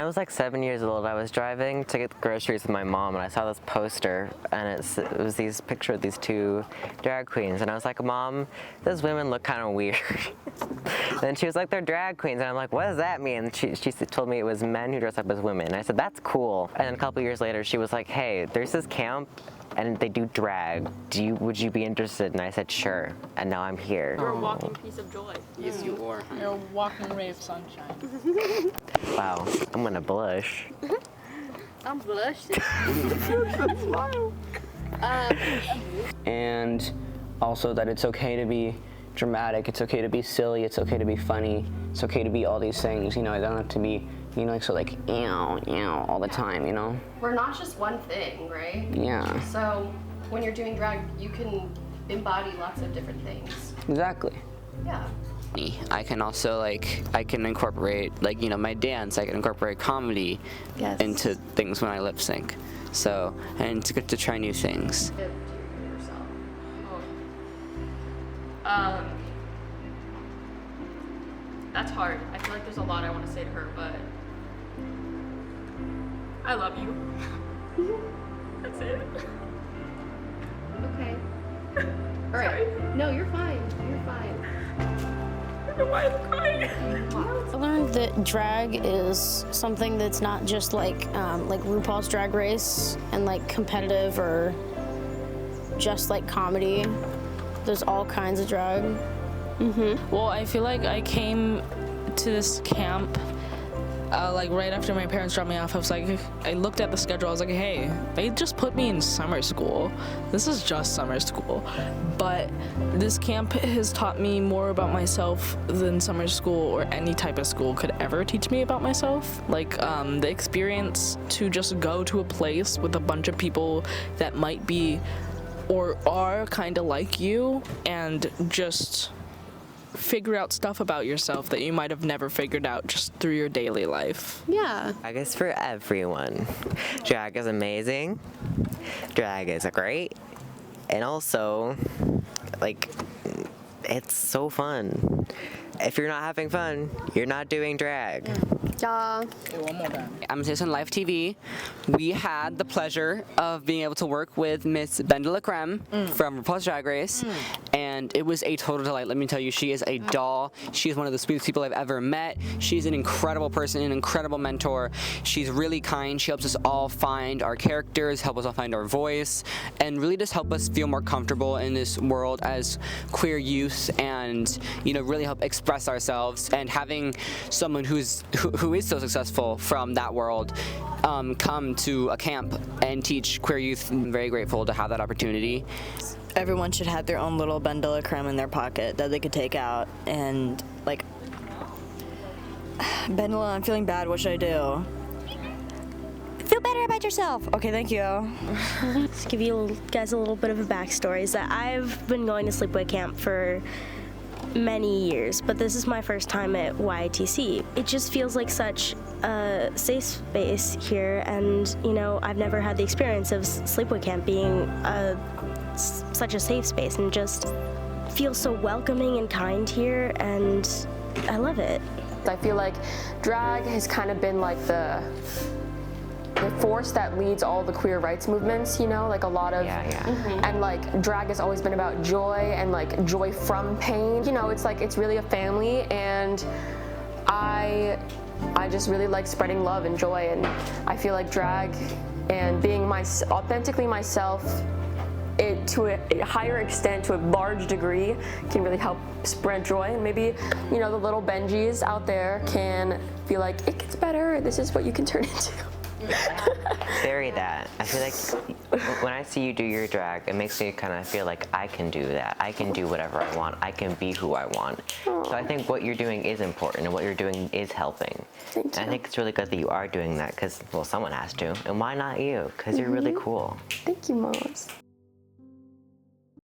I was like 7 years old. I was driving to get groceries with my mom, and I saw this poster, and it was these picture of these two drag queens, and I was like, Mom, those women look kind of weird. And she was like, they're drag queens, and I'm like, what does that mean? And she told me it was men who dress up as women, and I said, that's cool. And then a couple years later, she was like, hey, there's this camp, and they do drag. Would you be interested? And I said, sure. And now I'm here. You're a walking piece of joy. Yes, you are. You're a walking ray of sunshine. Wow, I'm gonna blush. I'm blushing. And also that it's okay to be dramatic, it's okay to be silly, it's okay to be funny, it's okay to be all these things, you know. I don't have to be, you know, like so like ew all the time, you know. We're not just one thing, right? Yeah. So when you're doing drag, you can embody lots of different things. Exactly. Yeah. I can also I can incorporate like, you know, my dance. I can incorporate comedy into things when I lip sync. So, and it's good to try new things. That's hard. I feel like there's a lot I want to say to her, but I love you. That's it. Okay. All right. No, you're fine. You're fine. I don't know why I'm crying. I learned that drag is something that's not just like RuPaul's Drag Race and like competitive or just like comedy. There's all kinds of drag. Well, I feel like I came to this camp like right after my parents dropped me off. I looked at the schedule. I was like, hey, they just put me in summer school. This is just summer school. But this camp has taught me more about myself than summer school or any type of school could ever teach me about myself. Like the experience to just go to a place with a bunch of people that might be or are kind of like you and just figure out stuff about yourself that you might have never figured out just through your daily life. Yeah. Drag is for everyone. Drag is amazing. Drag is great. And also, like, it's so fun. If you're not having fun, you're not doing drag. Yeah. One more time. I'm Jason on Live TV. We had the pleasure of being able to work with Miss BenDeLaCreme from RuPaul's Drag Race, and it was a total delight. Let me tell you, she is a doll. She is one of the sweetest people I've ever met. She's an incredible person, an incredible mentor. She's really kind. She helps us all find our characters, help us all find our voice, and really just help us feel more comfortable in this world as queer youth, and you know, really help express ourselves. And having someone who is so successful from that world come to a camp and teach queer youth, I'm very grateful to have that opportunity. Everyone should have their own little BenDeLaCreme in their pocket that they could take out and like, BenDeLa, I'm feeling bad, what should I do? Feel better about yourself. Okay, thank you. Just give you guys a little bit of a backstory is that I've been going to sleepaway camp for many years, but this is my first time at YATC. It just feels like such a safe space here, and you know, I've never had the experience of sleepaway camp being such a safe space, and just feels so welcoming and kind here, and I love it. I feel like drag has kind of been like the force that leads all the queer rights movements, you know, like a lot of, and like drag has always been about joy and like joy from pain. You know, it's like, it's really a family, and I just really like spreading love and joy, and I feel like drag and being authentically myself, to a higher extent, to a large degree, can really help spread joy. And maybe, you know, the little Benjis out there can be like, it gets better, this is what you can turn into. Very that. I feel like when I see you do your drag, it makes me kind of feel like I can do that. I can do whatever I want. I can be who I want. So I think what you're doing is important, and what you're doing is helping. Thank you. And I think it's really good that you are doing that, because, well, someone has to. And why not you? Because you're really cool. Thank you, Moms.